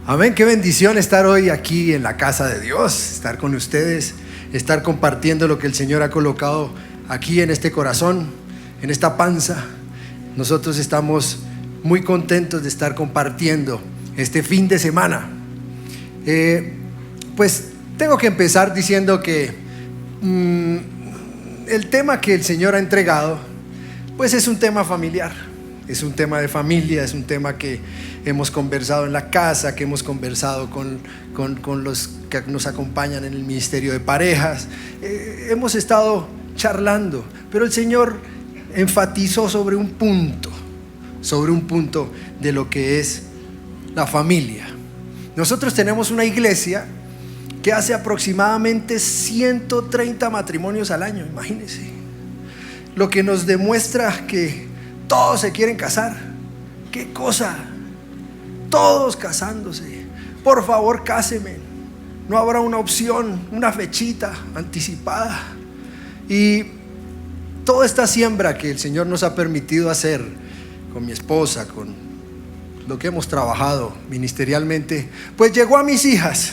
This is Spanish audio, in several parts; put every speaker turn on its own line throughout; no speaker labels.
Amén, qué bendición estar hoy aquí en la casa de Dios, estar con ustedes, estar compartiendo lo que el Señor ha colocado aquí en este corazón, en esta panza. Nosotros estamos muy contentos de estar compartiendo este fin de semana. Pues tengo que empezar diciendo que el tema que el Señor ha entregado, pues es un tema familiar, es un tema de familia, es un tema que hemos conversado en la casa, que hemos conversado con los que nos acompañan en el ministerio de parejas. Hemos estado charlando, pero el Señor enfatizó sobre un punto de lo que es la familia. Nosotros tenemos una iglesia que hace aproximadamente 130 matrimonios al año, imagínense. Lo que nos demuestra que todos se quieren casar. ¿Qué cosa? Todos casándose. Por favor, cáseme. No habrá una opción, una fechita anticipada. Y toda esta siembra que el Señor nos ha permitido hacer con mi esposa, con lo que hemos trabajado ministerialmente, pues llegó a mis hijas.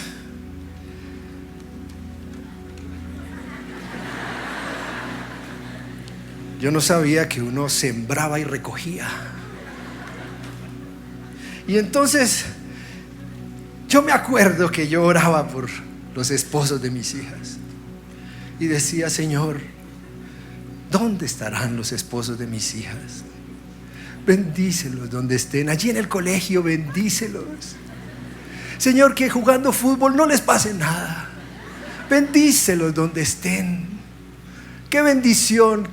Yo no sabía que uno sembraba y recogía. Y entonces yo me acuerdo que yo oraba por los esposos de mis hijas y decía: Señor, ¿dónde estarán los esposos de mis hijas? Bendícelos donde estén, allí en el colegio, bendícelos. Señor, que jugando fútbol no les pase nada. Bendícelos donde estén. Qué bendición,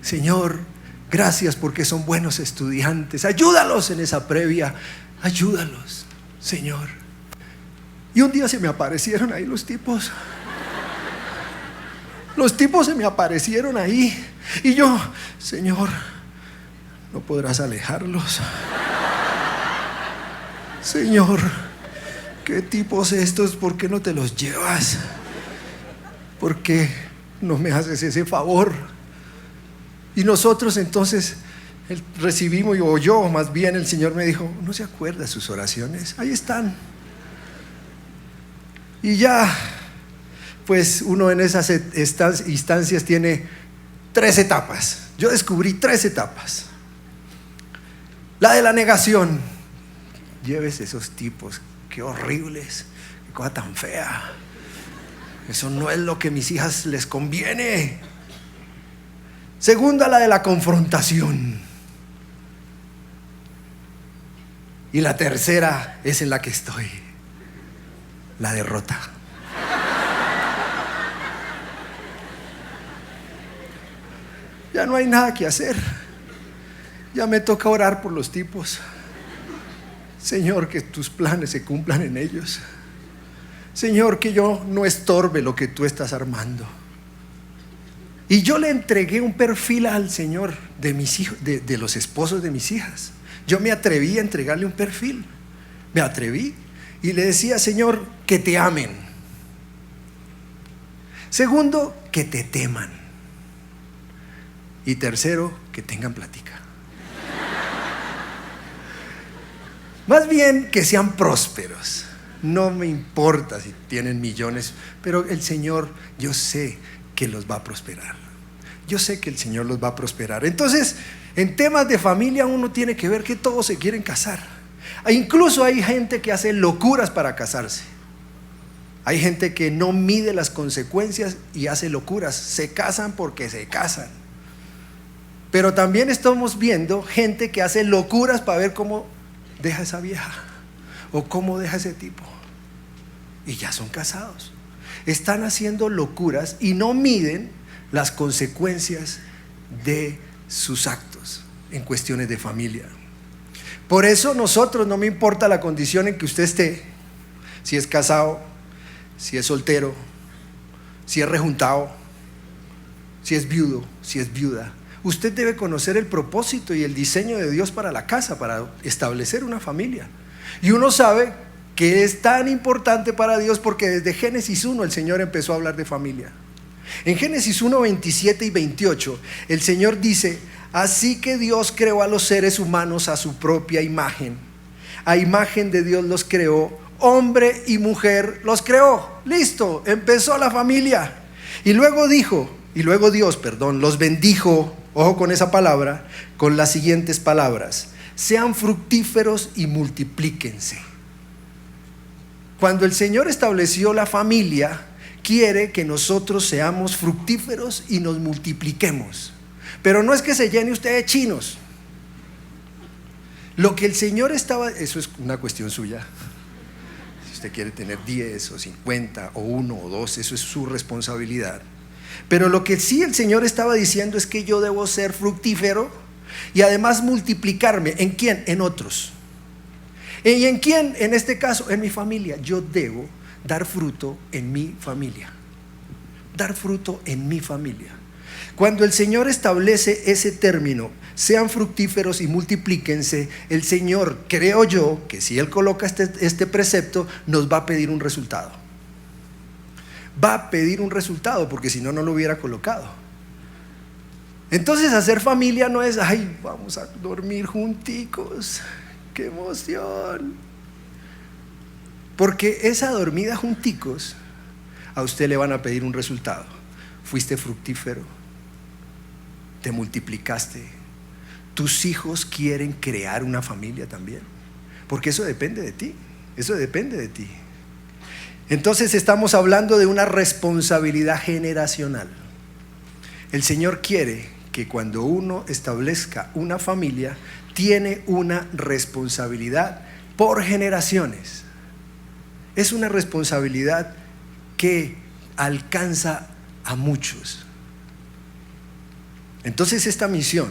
Señor. Gracias porque son buenos estudiantes. Ayúdalos en esa previa. Ayúdalos, Señor. Y un día se me aparecieron ahí los tipos. Los tipos se me aparecieron ahí. Y yo: Señor, ¿no podrás alejarlos? Señor, ¿qué tipos estos? ¿Por qué no te los llevas? ¿Por qué no me haces ese favor? Y nosotros entonces recibimos, o yo más bien, el Señor me dijo: ¿no se acuerda de sus oraciones? Ahí están. Y ya, pues uno en esas instancias tiene 3 etapas. Yo descubrí 3 etapas. La de la negación. Lleves esos tipos, qué horribles, qué cosa tan fea. Eso no es lo que a mis hijas les conviene. Segunda, la de la confrontación. Y la tercera es en la que estoy: la derrota. Ya no hay nada que hacer. Ya me toca orar por los tipos. Señor, que tus planes se cumplan en ellos. Señor, que yo no estorbe lo que tú estás armando. Y yo le entregué un perfil al Señor de mis hijos, de los esposos de mis hijas. Yo me atreví a entregarle un perfil. Me atreví y le decía: Señor, que te amen. Segundo, que te teman. Y tercero, que tengan plática. Más bien que sean prósperos. No me importa si tienen millones, pero el Señor, yo sé que los va a prosperar. Yo sé que el Señor los va a prosperar. Entonces, en temas de familia uno tiene que ver que todos se quieren casar. Incluso hay gente que hace locuras para casarse. Hay gente que no mide las consecuencias y hace locuras. Se casan porque se casan. Pero también estamos viendo gente que hace locuras para ver cómo deja esa vieja o cómo deja ese tipo. Y ya son casados. Están haciendo locuras y no miden las consecuencias de sus actos en cuestiones de familia. Por eso nosotros, no me importa la condición en que usted esté, si es casado, si es soltero, si es rejuntado, si es viudo, si es viuda, usted debe conocer el propósito y el diseño de Dios para la casa, para establecer una familia. Y uno sabe que es tan importante para Dios porque desde Génesis 1 el Señor empezó a hablar de familia. En Génesis 1, 27 y 28 el Señor dice: así que Dios creó a los seres humanos a su propia imagen. A imagen de Dios los creó, hombre y mujer los creó. Listo, empezó la familia. Y luego Dios los bendijo, ojo con esa palabra, con las siguientes palabras: sean fructíferos y multiplíquense. Cuando el Señor estableció la familia, quiere que nosotros seamos fructíferos y nos multipliquemos. Pero no es que se llene usted de chinos. Lo que el Señor eso es una cuestión suya. Si usted quiere tener 10 o 50 o 1 o 2, eso es su responsabilidad. Pero lo que sí el Señor estaba diciendo es que yo debo ser fructífero y además multiplicarme. ¿En quién? En otros. ¿Y en quién? En este caso, en mi familia. Yo debo dar fruto en mi familia. Dar fruto en mi familia. Cuando el Señor establece ese término, sean fructíferos y multiplíquense, el Señor, creo yo, que si Él coloca este precepto, nos va a pedir un resultado. Va a pedir un resultado, porque si no, no lo hubiera colocado. Entonces, hacer familia no es, ay, vamos a dormir junticos, qué emoción. Porque esa dormida junticos, a usted le van a pedir un resultado. Fuiste fructífero, te multiplicaste. Tus hijos quieren crear una familia también, porque eso depende de ti. Eso depende de ti. Entonces estamos hablando de una responsabilidad generacional. El Señor quiere que cuando uno establezca una familia, tiene una responsabilidad por generaciones. Es una responsabilidad que alcanza a muchos. Entonces esta misión,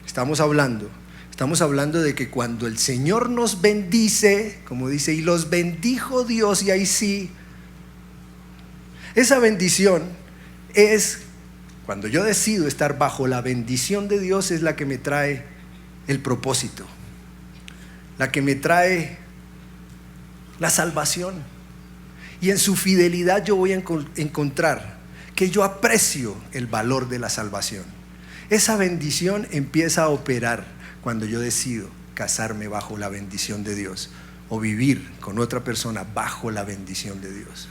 estamos hablando de que cuando el Señor nos bendice, como dice, y los bendijo Dios, y ahí sí, esa bendición es, cuando yo decido estar bajo la bendición de Dios, es la que me trae el propósito, la que me trae la salvación. Y en su fidelidad yo voy a encontrar que yo aprecio el valor de la salvación. Esa bendición empieza a operar cuando yo decido casarme bajo la bendición de Dios o vivir con otra persona bajo la bendición de Dios.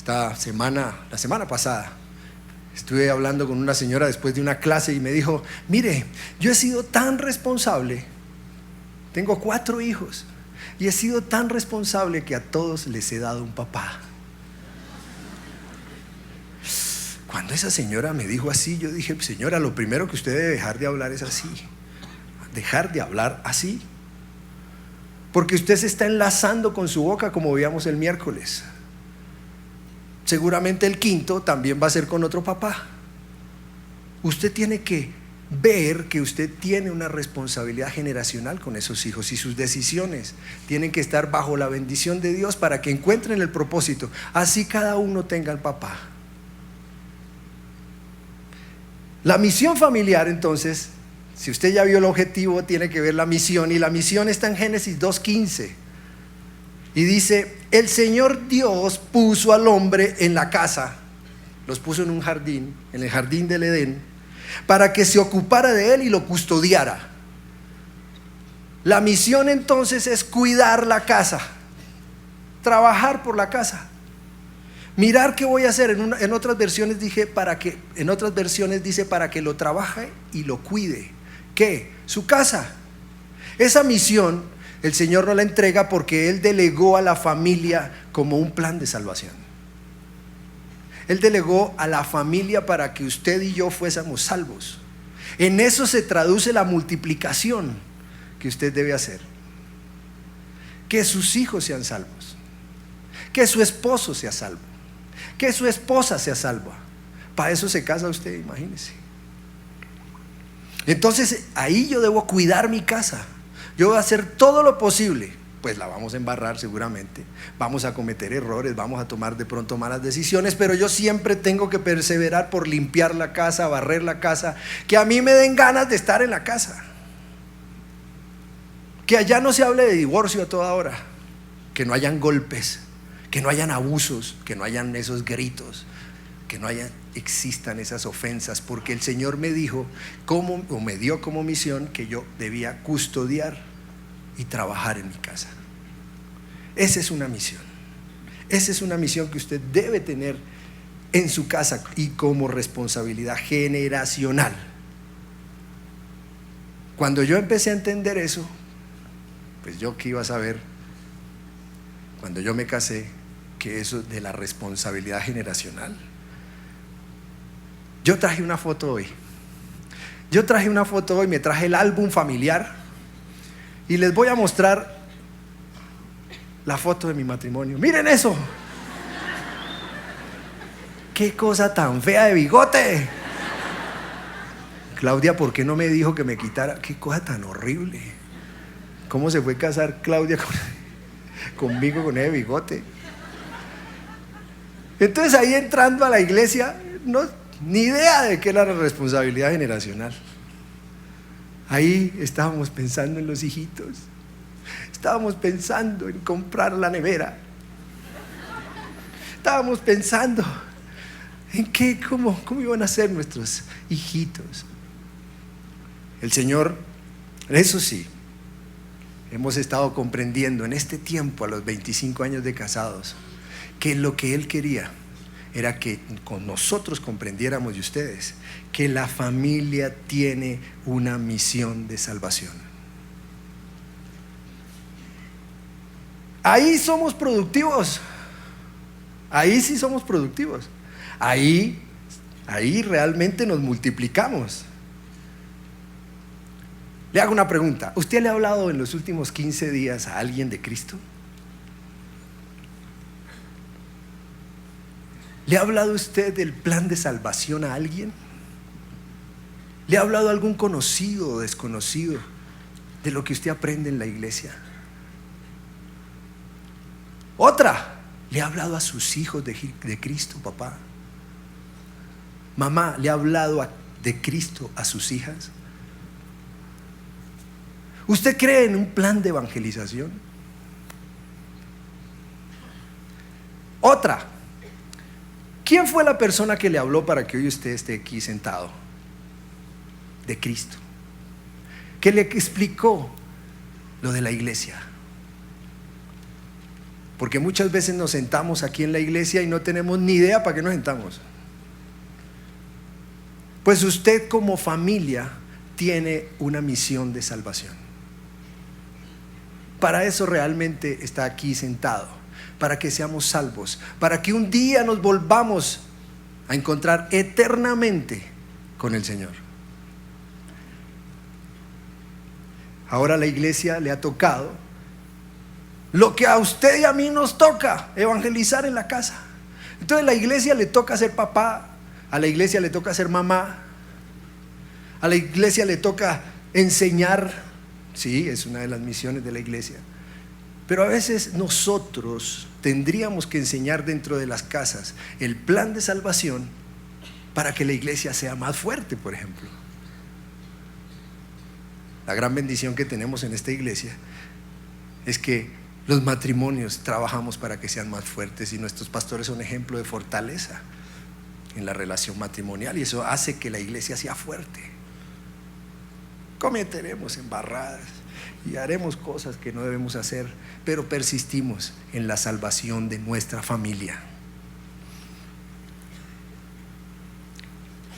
La semana pasada, estuve hablando con una señora después de una clase y me dijo: mire, yo he sido tan responsable, tengo 4 hijos, y he sido tan responsable que a todos les he dado un papá. Cuando esa señora me dijo así, yo dije: señora, lo primero que usted debe dejar de hablar es así. Dejar de hablar así. Porque usted se está enlazando con su boca, como veíamos el miércoles. Seguramente el 5º también va a ser con otro papá. Usted tiene que ver que usted tiene una responsabilidad generacional con esos hijos, y sus decisiones tienen que estar bajo la bendición de Dios para que encuentren el propósito. Así cada uno tenga el papá. La misión familiar, entonces, si usted ya vio el objetivo, tiene que ver la misión, y la misión está en Génesis 2:15 y dice: el Señor Dios puso al hombre en la casa, los puso en un jardín, en el jardín del Edén, para que se ocupara de él y lo custodiara. La misión entonces es cuidar la casa, trabajar por la casa. Mirar qué voy a hacer. En otras versiones dice para que lo trabaje y lo cuide. ¿Qué? Su casa. Esa misión el Señor nos la entrega porque Él delegó a la familia como un plan de salvación. Él delegó a la familia para que usted y yo fuésemos salvos. En eso se traduce la multiplicación que usted debe hacer. Que sus hijos sean salvos, que su esposo sea salvo, que su esposa sea salva. Para eso se casa usted, imagínese. Entonces ahí yo debo cuidar mi casa. Yo voy a hacer todo lo posible. Pues la vamos a embarrar seguramente, vamos a cometer errores, vamos a tomar de pronto malas decisiones, pero yo siempre tengo que perseverar por limpiar la casa, barrer la casa, que a mí me den ganas de estar en la casa, que allá no se hable de divorcio a toda hora, que no hayan golpes, que no hayan abusos, que no hayan esos gritos, que no existan esas ofensas, porque el Señor me dijo, me dio como misión que yo debía custodiar y trabajar en mi casa. Esa es una misión. Esa es una misión que usted debe tener en su casa y como responsabilidad generacional. Cuando yo empecé a entender eso, pues yo qué iba a saber cuando yo me casé, que eso de la responsabilidad generacional. Yo traje una foto hoy. Me traje el álbum familiar y les voy a mostrar la foto de mi matrimonio. Miren eso. ¡Qué cosa tan fea de bigote! Claudia, ¿por qué no me dijo que me quitara? ¡Qué cosa tan horrible! ¿Cómo se fue a casar Claudia conmigo con ese bigote? Entonces ahí entrando a la iglesia, ni idea de qué era la responsabilidad generacional. Ahí estábamos pensando en los hijitos. Estábamos pensando en comprar la nevera. Estábamos pensando en cómo iban a ser nuestros hijitos. El Señor, eso sí, hemos estado comprendiendo en este tiempo, a los 25 años de casados, que lo que Él quería era que con nosotros comprendiéramos, y ustedes, que la familia tiene una misión de salvación. Ahí somos productivos. Ahí sí somos productivos. Ahí realmente nos multiplicamos. Le hago una pregunta. ¿Usted le ha hablado en los últimos 15 días a alguien de Cristo? ¿Le ha hablado usted del plan de salvación a alguien? ¿Le ha hablado a algún conocido o desconocido de lo que usted aprende en la iglesia? Otra, ¿le ha hablado a sus hijos de Cristo, papá? Mamá, ¿le ha hablado de Cristo a sus hijas? ¿Usted cree en un plan de evangelización? Otra, ¿quién fue la persona que le habló para que hoy usted esté aquí sentado? De Cristo. ¿Qué le explicó lo de la iglesia? Porque muchas veces nos sentamos aquí en la iglesia y no tenemos ni idea para qué nos sentamos. Pues usted como familia tiene una misión de salvación. Para eso realmente está aquí sentado, para que seamos salvos, para que un día nos volvamos a encontrar eternamente con el Señor. Ahora a la iglesia le ha tocado lo que a usted y a mí nos toca, evangelizar en la casa. Entonces a la iglesia le toca ser papá, a la iglesia le toca ser mamá, a la iglesia le toca enseñar. Sí, es una de las misiones de la iglesia. Pero a veces nosotros tendríamos que enseñar dentro de las casas el plan de salvación para que la iglesia sea más fuerte, por ejemplo. La gran bendición que tenemos en esta iglesia es que los matrimonios trabajamos para que sean más fuertes y nuestros pastores son ejemplo de fortaleza en la relación matrimonial, y eso hace que la iglesia sea fuerte. Cometeremos embarradas y haremos cosas que no debemos hacer, pero persistimos en la salvación de nuestra familia.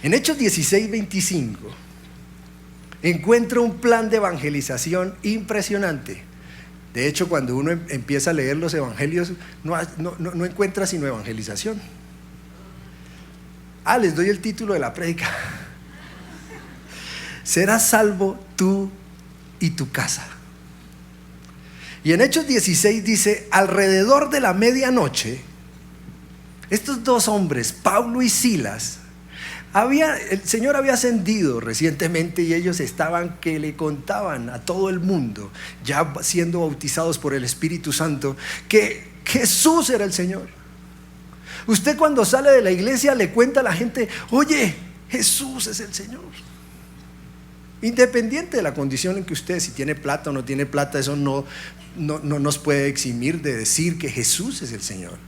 En Hechos 16:25 encuentro un plan de evangelización impresionante. De hecho, cuando uno empieza a leer los evangelios, no encuentra sino evangelización. Les doy el título de la prédica. Serás salvo tú y tu casa. Y en Hechos 16 dice: alrededor de la medianoche, estos dos hombres, Pablo y Silas, el Señor había ascendido recientemente y ellos estaban que le contaban a todo el mundo, ya siendo bautizados por el Espíritu Santo, que Jesús era el Señor. Usted cuando sale de la iglesia le cuenta a la gente: oye, Jesús es el Señor. Independiente de la condición en que usted, si tiene plata o no tiene plata, eso no nos puede eximir de decir que Jesús es el Señor.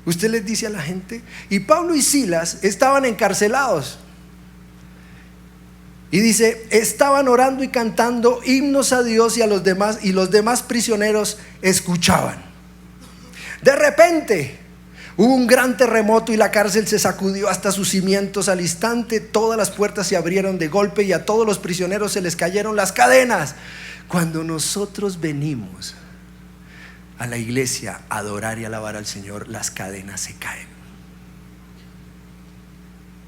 Usted les dice a la gente. Y Pablo y Silas estaban encarcelados. Y dice, estaban orando y cantando himnos a Dios y a los demás, y los demás prisioneros escuchaban. De repente hubo un gran terremoto y la cárcel se sacudió hasta sus cimientos. Al instante todas las puertas se abrieron de golpe y a todos los prisioneros se les cayeron las cadenas. Cuando nosotros venimos a la iglesia a adorar y alabar al Señor, las cadenas se caen.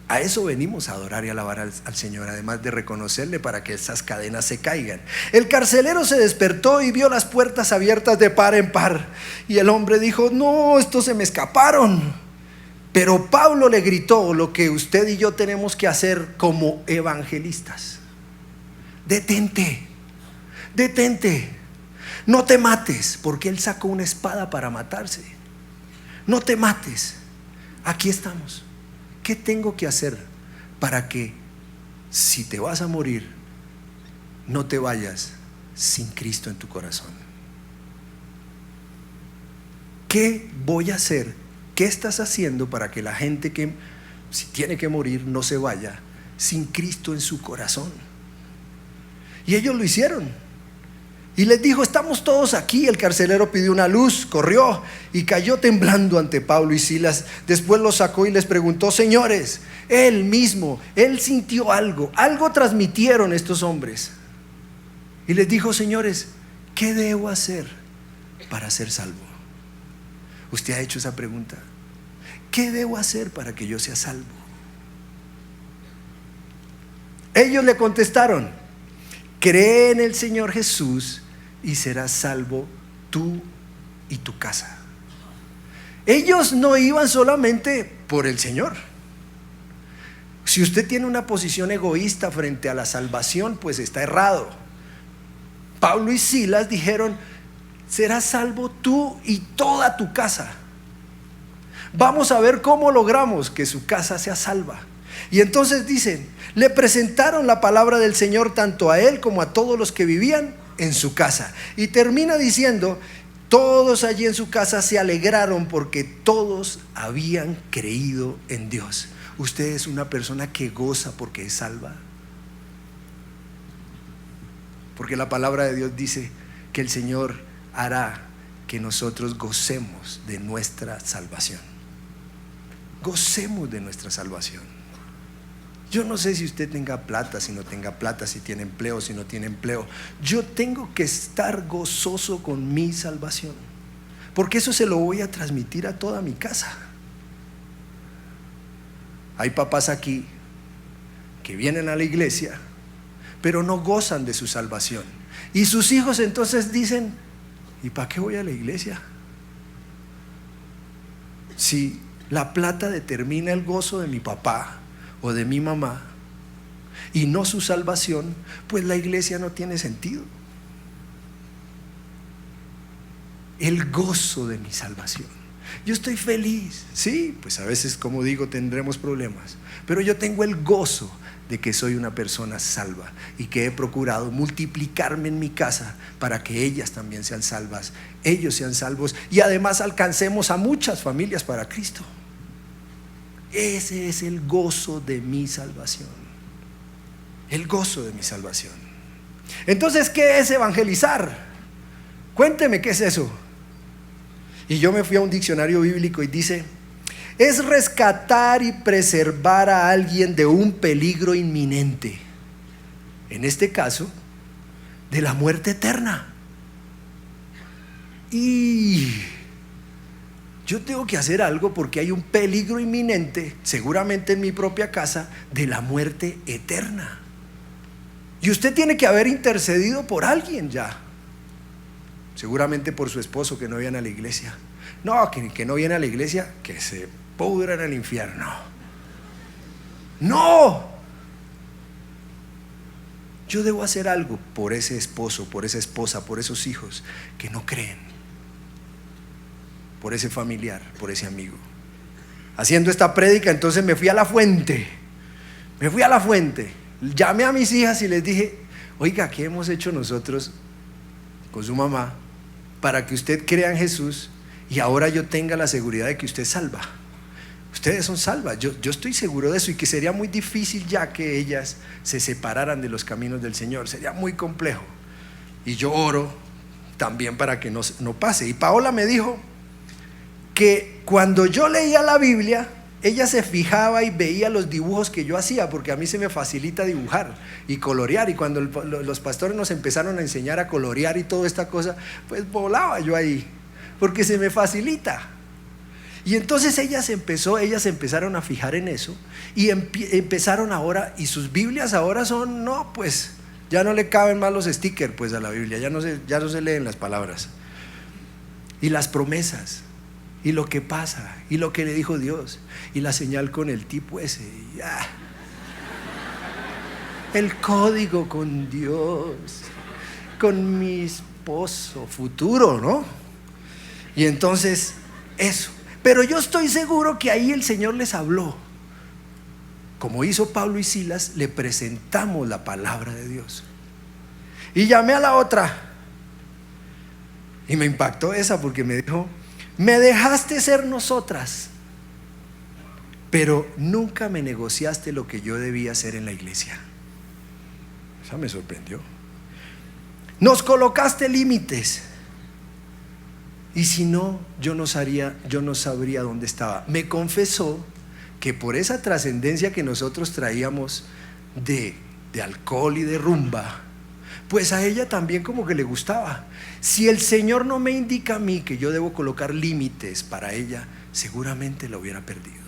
A eso venimos, a adorar y alabar al Señor, además de reconocerle, para que esas cadenas se caigan. El carcelero se despertó y vio las puertas abiertas de par en par. Y el hombre dijo, no, estos se me escaparon. Pero Pablo le gritó lo que usted y yo tenemos que hacer como evangelistas: detente, detente, no te mates, porque él sacó una espada para matarse. No te mates, aquí estamos. ¿Qué tengo que hacer para que, si te vas a morir, no te vayas sin Cristo en tu corazón? ¿Qué voy a hacer? ¿Qué estás haciendo para que la gente que si tiene que morir no se vaya sin Cristo en su corazón? Y ellos lo hicieron. Y les dijo, estamos todos aquí. El carcelero pidió una luz, corrió y cayó temblando ante Pablo y Silas. Después los sacó y les preguntó, señores, él mismo, él sintió algo transmitieron estos hombres. Y les dijo, señores, ¿qué debo hacer para ser salvo? ¿Usted ha hecho esa pregunta? ¿Qué debo hacer para que yo sea salvo? Ellos le contestaron, cree en el Señor Jesús y serás salvo tú y tu casa. Ellos no iban solamente por el Señor. Si usted tiene una posición egoísta frente a la salvación, pues está errado. Pablo y Silas dijeron, serás salvo tú y toda tu casa. Vamos a ver cómo logramos que su casa sea salva. Y entonces dicen, le presentaron la palabra del Señor tanto a él como a todos los que vivían en su casa. Y termina diciendo, todos allí en su casa se alegraron porque todos habían creído en Dios. ¿Usted es una persona que goza porque es salva? Porque la palabra de Dios dice que el Señor hará que nosotros gocemos de nuestra salvación. Gocemos de nuestra salvación. Yo no sé si usted tenga plata, si no tenga plata, si tiene empleo, si no tiene empleo. Yo tengo que estar gozoso con mi salvación, porque eso se lo voy a transmitir a toda mi casa. Hay papás aquí que vienen a la iglesia, pero no gozan de su salvación. Y sus hijos entonces dicen, ¿y para qué voy a la iglesia? Si la plata determina el gozo de mi papá o de mi mamá y no su salvación, pues la iglesia no tiene sentido. El gozo de mi salvación. Yo estoy feliz, sí, pues a veces, como digo, tendremos problemas, pero yo tengo el gozo de que soy una persona salva y que he procurado multiplicarme en mi casa para que ellas también sean salvas, ellos sean salvos y además alcancemos a muchas familias para Cristo. Ese es el gozo de mi salvación. El gozo de mi salvación. Entonces, ¿qué es evangelizar? Cuénteme, ¿qué es eso? Y yo me fui a un diccionario bíblico y dice, es rescatar y preservar a alguien de un peligro inminente. En este caso, de la muerte eterna. Y yo tengo que hacer algo porque hay un peligro inminente, seguramente en mi propia casa, de la muerte eterna. Y usted tiene que haber intercedido por alguien ya. Seguramente por su esposo que no viene a la iglesia. No, que no viene a la iglesia, que se pudra en el infierno. No. Yo debo hacer algo por ese esposo, por esa esposa, por esos hijos que no creen. Por ese familiar, por ese amigo. Haciendo esta prédica, entonces me fui a la fuente. Llamé a mis hijas y les dije, oiga, ¿qué hemos hecho nosotros con su mamá para que usted crea en Jesús y ahora yo tenga la seguridad de que usted es salva? Ustedes son salvas, yo estoy seguro de eso, y que sería muy difícil ya que ellas se separaran de los caminos del Señor, sería muy complejo. Y yo oro también para que no pase. Y Paola me dijo que cuando yo leía la Biblia, ella se fijaba y veía los dibujos que yo hacía, porque a mí se me facilita dibujar y colorear, y cuando los pastores nos empezaron a enseñar a colorear y toda esta cosa, pues volaba yo ahí, porque se me facilita. Y entonces ellas empezaron a fijar en eso, y empezaron ahora, y sus Biblias ahora son, no, pues ya no le caben más los stickers pues a la Biblia, ya no se leen las palabras y las promesas y lo que pasa y lo que le dijo Dios y la señal con el tipo ese, el código con Dios, con mi esposo futuro, ¿no? Y entonces eso. Pero yo estoy seguro que ahí el Señor les habló. Como hizo Pablo y Silas, le presentamos la palabra de Dios. Y llamé a la otra, y me impactó esa, porque me dijo: me dejaste ser nosotras, pero nunca me negociaste lo que yo debía hacer en la iglesia. Esa me sorprendió. Nos colocaste límites, y si no, yo no sabría dónde estaba. Me confesó que por esa trascendencia que nosotros traíamos de alcohol y de rumba, pues a ella también como que le gustaba. Si el Señor no me indica a mí que yo debo colocar límites para ella, seguramente la hubiera perdido.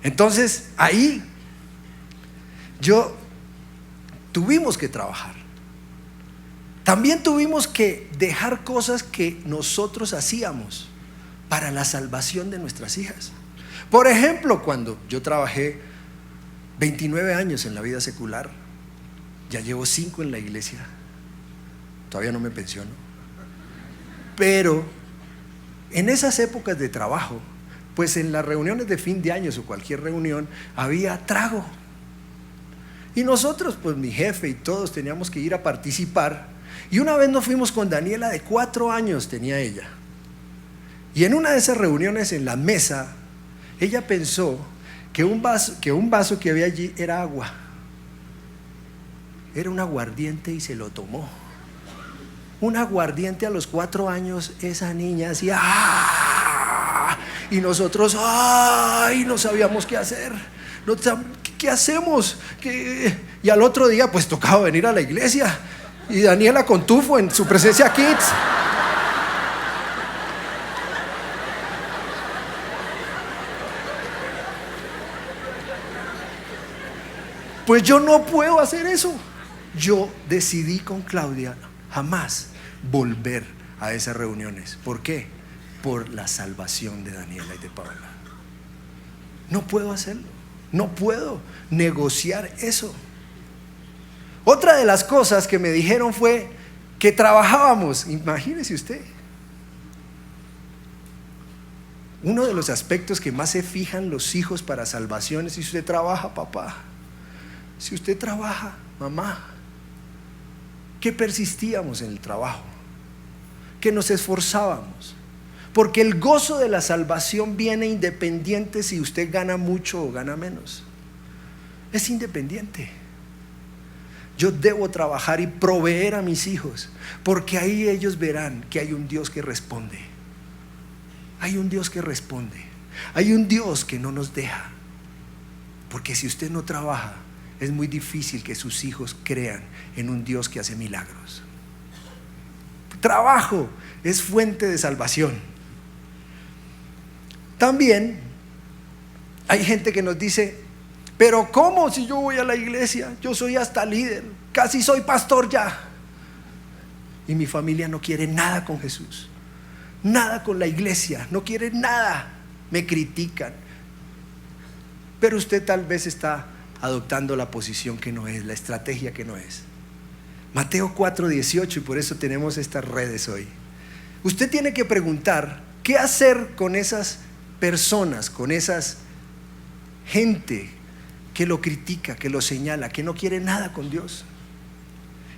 Entonces ahí tuvimos que trabajar. También tuvimos que dejar cosas que nosotros hacíamos para la salvación de nuestras hijas. Por ejemplo, cuando yo trabajé 29 años en la vida secular, ya llevo 5 en la iglesia, todavía no me pensiono, pero en esas épocas de trabajo, pues en las reuniones de fin de años o cualquier reunión había trago, y nosotros, pues mi jefe y todos teníamos que ir a participar. Y una vez nos fuimos con Daniela, de 4 años tenía ella, y en una de esas reuniones en la mesa, ella pensó que un vaso que había allí era agua, era un aguardiente, y se lo tomó. Un aguardiente a los 4 años, esa niña hacía ¡ah! Y nosotros no sabíamos qué hacer. ¿Qué hacemos? Y al otro día pues tocaba venir a la iglesia, y Daniela con tufo en su presencia kids. Pues yo no puedo hacer eso. Yo decidí con Claudia jamás volver a esas reuniones. ¿Por qué? Por la salvación de Daniela y de Paola. No puedo hacerlo, no puedo negociar eso. Otra de las cosas que me dijeron fue que trabajábamos. Imagínese usted, uno de los aspectos que más se fijan los hijos para salvación es si usted trabaja, papá, si usted trabaja, mamá. Que persistíamos en el trabajo, que nos esforzábamos, porque el gozo de la salvación viene independiente si usted gana mucho o gana menos. Es independiente. Yo debo trabajar y proveer a mis hijos, porque ahí ellos verán que hay un Dios que responde. Hay un Dios que responde. Hay un Dios que no nos deja. Porque si usted no trabaja, es muy difícil que sus hijos crean en un Dios que hace milagros. Trabajo es fuente de salvación. También hay gente que nos dice: pero ¿cómo si yo voy a la iglesia? Yo soy hasta líder, casi soy pastor ya. Y mi familia no quiere nada con Jesús, nada con la iglesia, no quiere nada, me critican. Pero usted tal vez está adoptando la posición que no es, la estrategia que no es. Mateo 4:18, y por eso tenemos estas redes hoy. Usted tiene que preguntar qué hacer con esas personas, con esas gente que lo critica, que lo señala, que no quiere nada con Dios.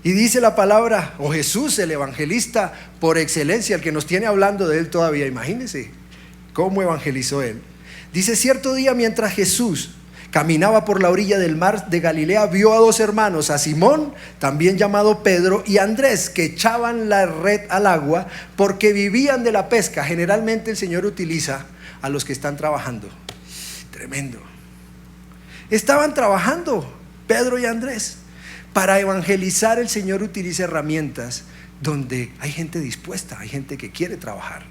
Y dice la palabra, o Jesús, el evangelista por excelencia, el que nos tiene hablando de él todavía, imagínense, ¿Cómo evangelizó él? Dice: cierto día, mientras Jesús caminaba por la orilla del mar de Galilea, vio a dos hermanos, a Simón, también llamado Pedro, y a Andrés, que echaban la red al agua porque vivían de la pesca. Generalmente el Señor utiliza a los que están trabajando. Tremendo. Estaban trabajando Pedro y Andrés. Para evangelizar, el Señor utiliza herramientas donde hay gente dispuesta, hay gente que quiere trabajar.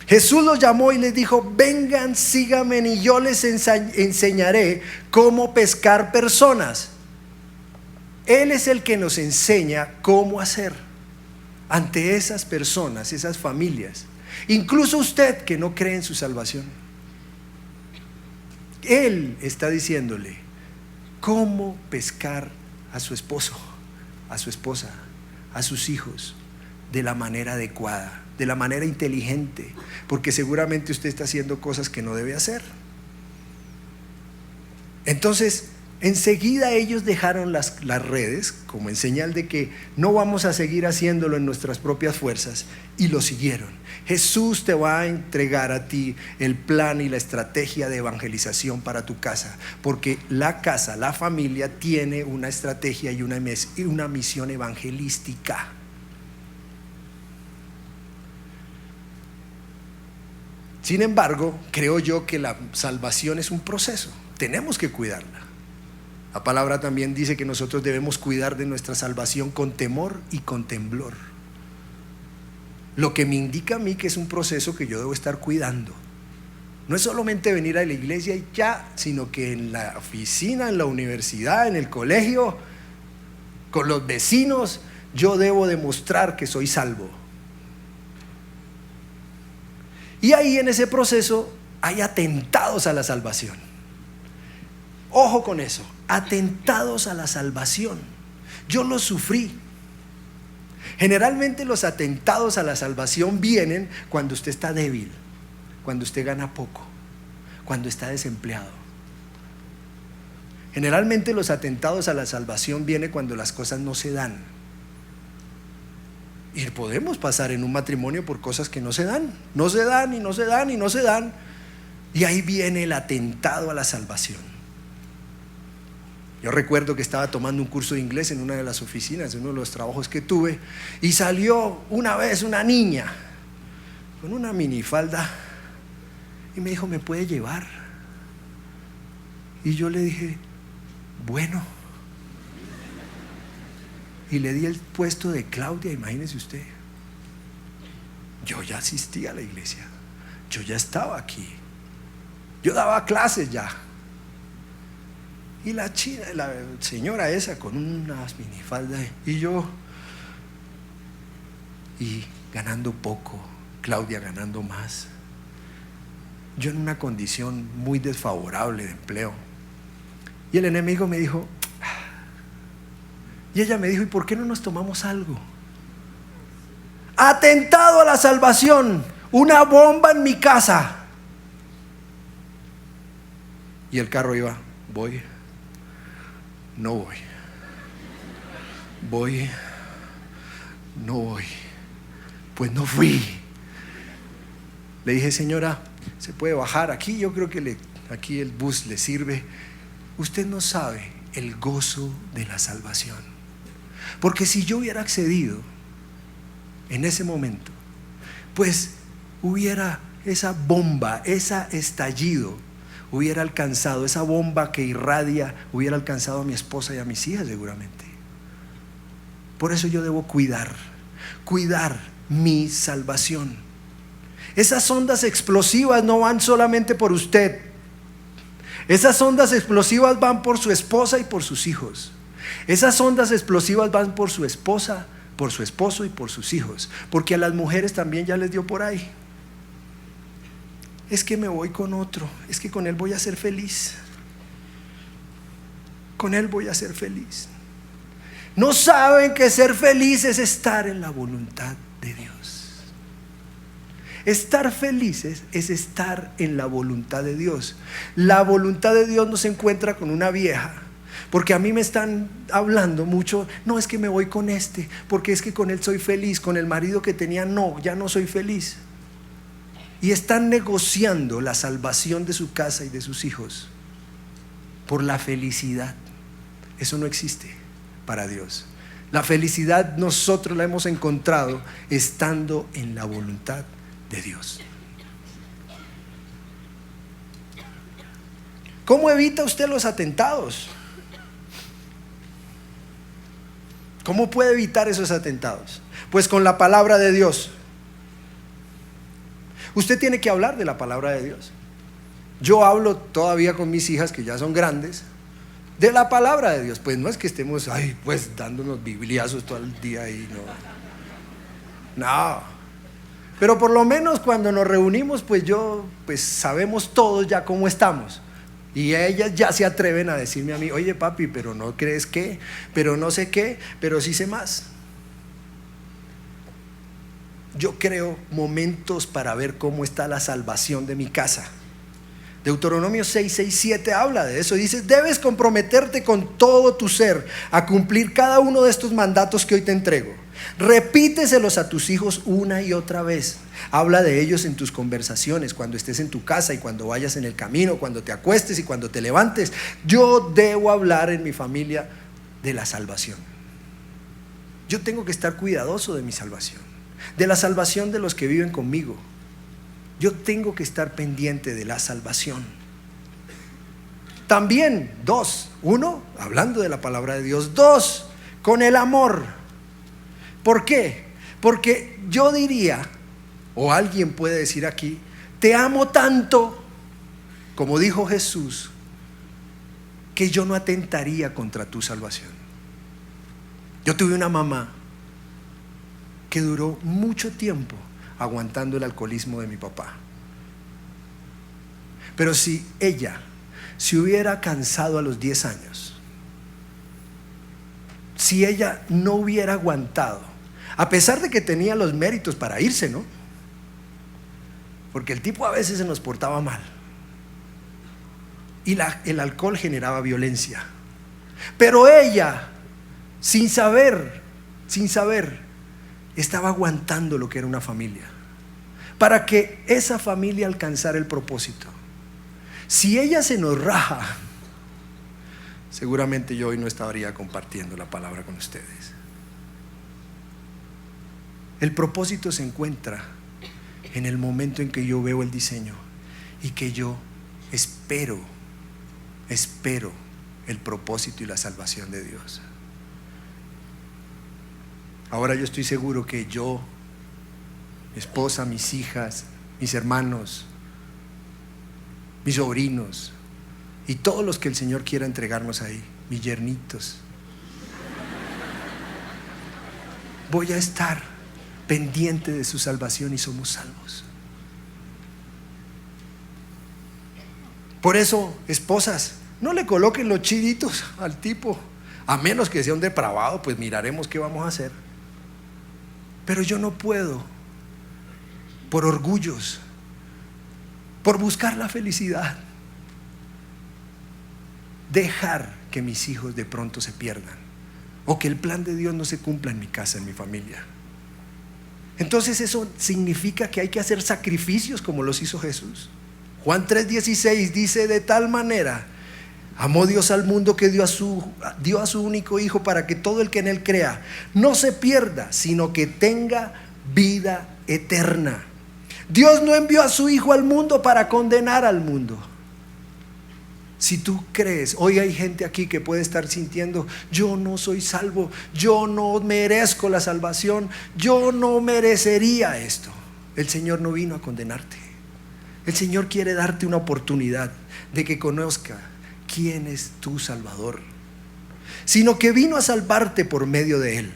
Jesús los llamó y les dijo: vengan, síganme y yo les enseñaré cómo pescar personas. Él es el que nos enseña cómo hacer ante esas personas, esas familias. Incluso usted que no cree en su salvación, Él está diciéndole cómo pescar a su esposo, a su esposa, a sus hijos de la manera adecuada, de la manera inteligente, porque seguramente usted está haciendo cosas que no debe hacer. Entonces, enseguida ellos dejaron las redes como en señal de que no vamos a seguir haciéndolo en nuestras propias fuerzas, y lo siguieron. Jesús te va a entregar a ti el plan y la estrategia de evangelización para tu casa, porque la casa, la familia tiene una estrategia y una misión evangelística. Sin embargo, creo yo que la salvación es un proceso, tenemos que cuidarla. La palabra también dice que nosotros debemos cuidar de nuestra salvación con temor y con temblor. Lo que me indica a mí que es un proceso que yo debo estar cuidando. No es solamente venir a la iglesia y ya, sino que en la oficina, en la universidad, en el colegio, con los vecinos, yo debo demostrar que soy salvo. Y ahí en ese proceso hay atentados a la salvación. Ojo con eso, atentados a la salvación. Yo los sufrí. Generalmente los atentados a la salvación vienen cuando usted está débil, cuando usted gana poco, cuando está desempleado. Generalmente los atentados a la salvación vienen cuando las cosas no se dan. Y podemos pasar en un matrimonio por cosas que no se dan, no se dan y no se dan y no se dan. Y ahí viene el atentado a la salvación. Yo recuerdo que estaba tomando un curso de inglés en una de las oficinas, en uno de los trabajos que tuve, y salió una vez una niña con una minifalda y me dijo: ¿me puede llevar? Y yo le dije: bueno. Y le di el puesto de Claudia. Imagínese usted, yo ya asistía a la iglesia, yo ya estaba aquí, yo daba clases ya. Y la señora esa con unas minifaldas, y yo, y ganando poco, Claudia ganando más, yo en una condición muy desfavorable de empleo. Y el enemigo me dijo, y ella me dijo: ¿y por qué no nos tomamos algo? Atentado a la salvación, una bomba en mi casa. Y el carro iba: voy, no voy, voy, no voy. Pues no fui. Le dije: señora, ¿se puede bajar aquí? Yo creo que aquí el bus le sirve. Usted no sabe el gozo de la salvación. Porque si yo hubiera accedido en ese momento, pues hubiera esa bomba, ese estallido hubiera alcanzado, esa bomba que irradia hubiera alcanzado a mi esposa y a mis hijas seguramente. Por eso yo debo cuidar mi salvación. Esas ondas explosivas no van solamente por usted. Esas ondas explosivas van por su esposa y por sus hijos. Esas ondas explosivas van por su esposa, por su esposo y por sus hijos. Porque a las mujeres también ya les dio por ahí. Es que me voy con otro, es que con él voy a ser feliz. Con él voy a ser feliz. No saben que ser feliz es estar en la voluntad de Dios. Estar felices es estar en la voluntad de Dios. La voluntad de Dios no se encuentra con una vieja. Porque a mí me están hablando mucho: no, es que me voy con porque es que con él soy feliz, con el marido que tenía no, ya no soy feliz. y están negociando la salvación de su casa y de sus hijos por la felicidad. Eso no existe para Dios. La felicidad nosotros la hemos encontrado estando en la voluntad de Dios. ¿Cómo evita usted los atentados? ¿Cómo puede evitar esos atentados? Pues con la palabra de Dios. Usted tiene que hablar de la palabra de Dios. Yo hablo todavía con mis hijas, que ya son grandes, de la palabra de Dios. Pues no es que estemos pues dándonos bibliazos todo el día y no. Pero por lo menos cuando nos reunimos, pues sabemos todos ya cómo estamos. Y ellas ya se atreven a decirme a mí: oye papi, pero no crees que, pero no sé qué, pero sí sé más. Yo creo momentos para ver cómo está la salvación de mi casa. Deuteronomio 6:7 habla de eso. Dice: debes comprometerte con todo tu ser a cumplir cada uno de estos mandatos que hoy te entrego. Repíteselos a tus hijos una y otra vez. Habla de ellos en tus conversaciones, cuando estés en tu casa y cuando vayas en el camino, cuando te acuestes y cuando te levantes. Yo debo hablar en mi familia de la salvación. Yo tengo que estar cuidadoso de mi salvación, de la salvación de los que viven conmigo. Yo tengo que estar pendiente de la salvación. También, uno, hablando de la palabra de Dios. 2, con el amor. ¿Por qué? Porque yo diría, o alguien puede decir aquí: te amo tanto, como dijo Jesús, que yo no atentaría contra tu salvación. Yo tuve una mamá que duró mucho tiempo aguantando el alcoholismo de mi papá. Pero si ella se hubiera cansado a los 10 años, si ella no hubiera aguantado, a pesar de que tenía los méritos para irse, ¿no? Porque el tipo a veces se nos portaba mal y el alcohol generaba violencia. Pero ella, sin saber, estaba aguantando lo que era una familia, para que esa familia alcanzara el propósito. Si ella se nos raja, seguramente yo hoy no estaría compartiendo la palabra con ustedes. El propósito se encuentra en el momento en que yo veo el diseño y que yo espero el propósito y la salvación de Dios. Ahora yo estoy seguro que yo, mi esposa, mis hijas, mis hermanos, mis sobrinos y todos los que el Señor quiera entregarnos ahí, mis yernitos, voy a estar pendiente de su salvación y somos salvos. Por eso, esposas, no le coloquen los chilitos al tipo, a menos que sea un depravado, pues miraremos qué vamos a hacer. Pero yo no puedo, por orgullos, por buscar la felicidad, dejar que mis hijos de pronto se pierdan o que el plan de Dios no se cumpla en mi casa, en mi familia. Entonces eso significa que hay que hacer sacrificios como los hizo Jesús. Juan 3:16 dice: de tal manera amó Dios al mundo que dio a su único Hijo, para que todo el que en él crea no se pierda, sino que tenga vida eterna. Dios no envió a su Hijo al mundo para condenar al mundo. Si tú crees, hoy hay gente aquí que puede estar sintiendo: yo no soy salvo, yo no merezco la salvación, yo no merecería esto. El Señor no vino a condenarte. El Señor quiere darte una oportunidad de que conozca quién es tu Salvador, sino que vino a salvarte por medio de Él.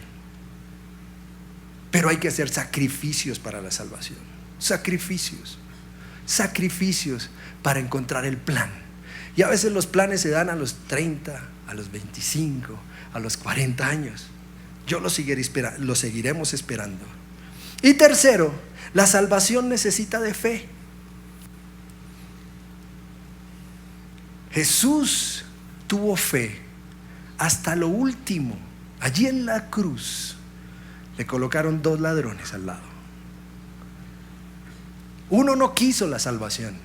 Pero hay que hacer sacrificios para la salvación. Sacrificios para encontrar el plan. Y a veces los planes se dan a los 30, a los 25, a los 40 años. Yo lo seguiremos esperando. Y tercero, la salvación necesita de fe. Jesús tuvo fe hasta lo último. Allí en la cruz le colocaron 2 ladrones al lado. Uno no quiso la salvación,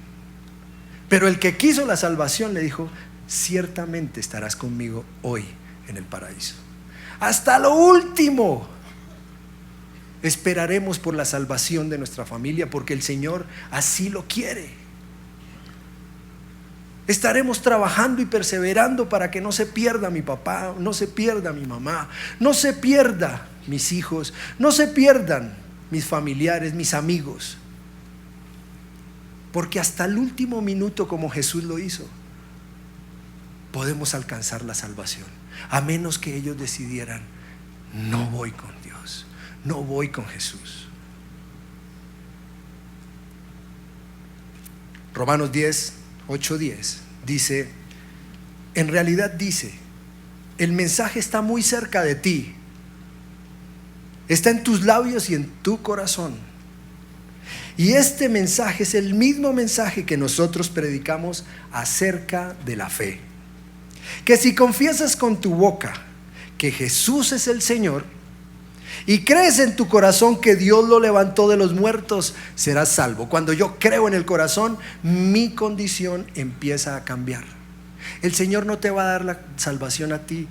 pero el que quiso la salvación le dijo: ciertamente estarás conmigo hoy en el paraíso. Hasta lo último esperaremos por la salvación de nuestra familia, porque el Señor así lo quiere. Estaremos trabajando y perseverando para que no se pierda mi papá, no se pierda mi mamá, no se pierda mis hijos, no se pierdan mis familiares, mis amigos, porque hasta el último minuto, como Jesús lo hizo, podemos alcanzar la salvación, a menos que ellos decidieran: no voy con Dios, no voy con Jesús. Romanos 8:10 dice, en realidad dice: el mensaje está muy cerca de ti, está en tus labios y en tu corazón. Y este mensaje es el mismo mensaje que nosotros predicamos acerca de la fe, que si confiesas con tu boca que Jesús es el Señor y crees en tu corazón que Dios lo levantó de los muertos, serás salvo. Cuando yo creo en el corazón, mi condición empieza a cambiar. El Señor no te va a dar la salvación a ti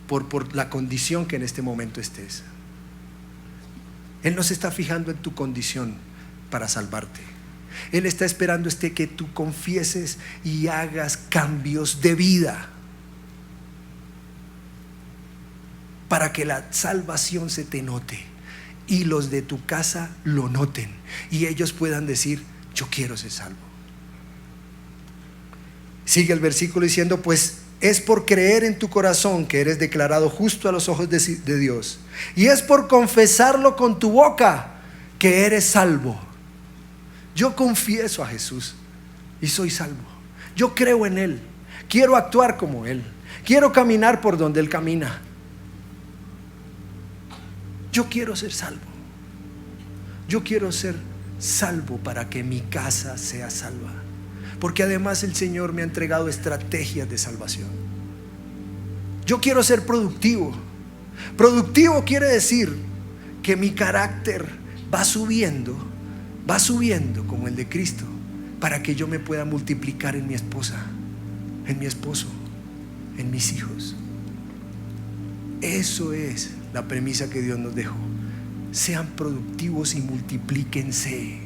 por la condición que en este momento estés. Él no se está fijando en tu condición para salvarte. Él está esperando que tú confieses y hagas cambios de vida, para que la salvación se te note y los de tu casa lo noten y ellos puedan decir: yo quiero ser salvo. Sigue el versículo diciendo: pues es por creer en tu corazón que eres declarado justo a los ojos de Dios, y es por confesarlo con tu boca que eres salvo. Yo confieso a Jesús y soy salvo. Yo creo en Él, quiero actuar como Él, quiero caminar por donde Él camina. Yo quiero ser salvo. Yo quiero ser salvo para que mi casa sea salva, porque además el Señor me ha entregado estrategias de salvación. Yo quiero ser productivo. Productivo quiere decir que mi carácter va subiendo como el de Cristo, para que yo me pueda multiplicar en mi esposa, en mi esposo, en mis hijos. Eso es la premisa que Dios nos dejó: sean productivos y multiplíquense.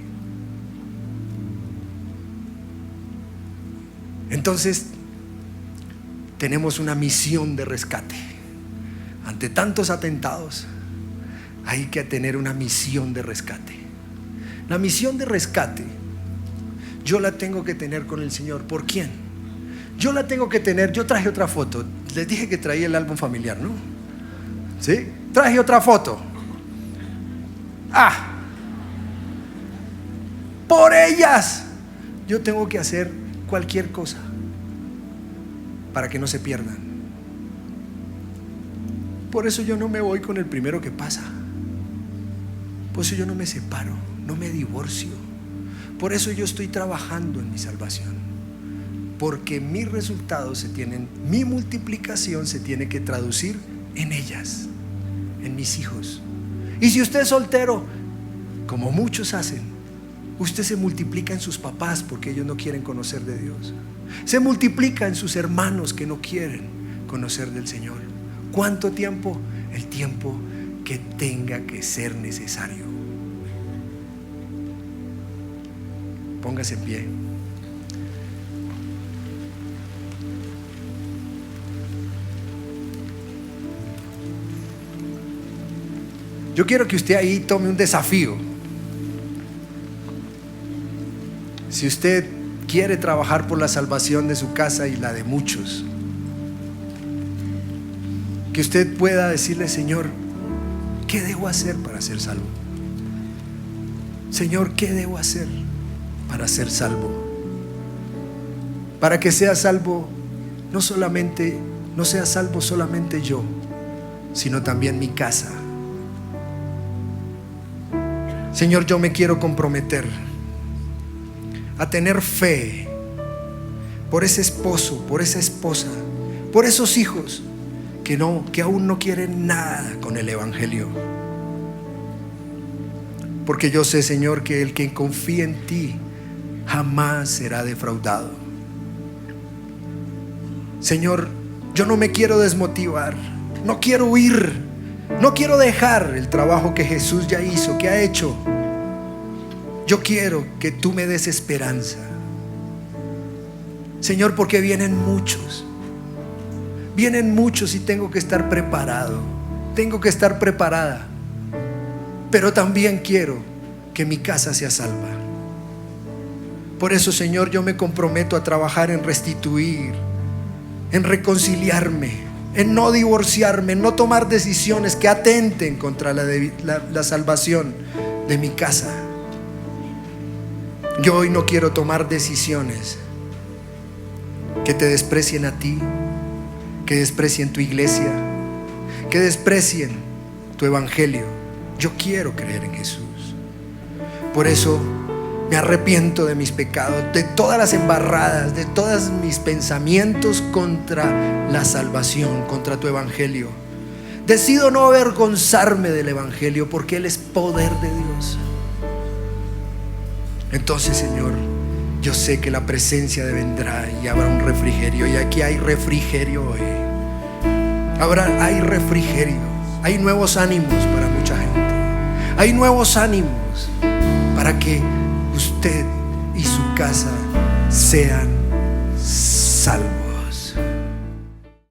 Entonces tenemos una misión de rescate. Ante tantos atentados hay que tener una misión de rescate. La misión de rescate yo la tengo que tener con el Señor. ¿Por quién? Yo la tengo que tener. Yo traje otra foto. Les dije que traía el álbum familiar, ¿no? ¿Sí? Traje otra foto. Por ellas yo tengo que hacer cualquier cosa para que no se pierdan. Por eso yo no me voy con el primero que pasa. Por eso yo no me separo, no me divorcio. Por eso yo estoy trabajando en mi salvación, porque mis resultados mi multiplicación se tiene que traducir en ellas, en mis hijos. Y si usted es soltero, como muchos hacen, usted se multiplica en sus papás, porque ellos no quieren conocer de Dios. Se multiplica en sus hermanos que no quieren conocer del Señor. ¿Cuánto tiempo? El tiempo que tenga que ser necesario. Póngase en pie. Yo quiero que usted ahí tome un desafío. Si usted quiere trabajar por la salvación de su casa y la de muchos, que usted pueda decirle: Señor, ¿qué debo hacer para ser salvo? Señor, ¿qué debo hacer para ser salvo? Para que sea salvo no sea salvo solamente yo, sino también mi casa. Señor, yo me quiero comprometer a tener fe por ese esposo, por esa esposa, por esos hijos que aún no quieren nada con el evangelio. porque yo sé, Señor, que el que confía en ti jamás será defraudado. Señor, yo no me quiero desmotivar, no quiero huir, no quiero dejar el trabajo que Jesús ya hizo, que ha hecho. Yo quiero que tú me des esperanza, Señor, porque vienen muchos y tengo que estar preparado, tengo que estar preparada. Pero también quiero que mi casa sea salva. Por eso, Señor, yo me comprometo a trabajar en restituir, en reconciliarme, en no divorciarme, en no tomar decisiones que atenten contra la salvación de mi casa. Yo hoy no quiero tomar decisiones que te desprecien a ti, que desprecien tu iglesia, que desprecien tu evangelio. Yo quiero creer en Jesús. Por eso me arrepiento de mis pecados, de todas las embarradas, de todos mis pensamientos contra la salvación, contra tu evangelio. Decido no avergonzarme del evangelio, porque Él es poder de Dios. Entonces, Señor, yo sé que la presencia vendrá y habrá un refrigerio. Y aquí hay refrigerio hoy. Hay refrigerio. Hay nuevos ánimos para mucha gente. Hay nuevos ánimos para que usted y su casa sean salvos.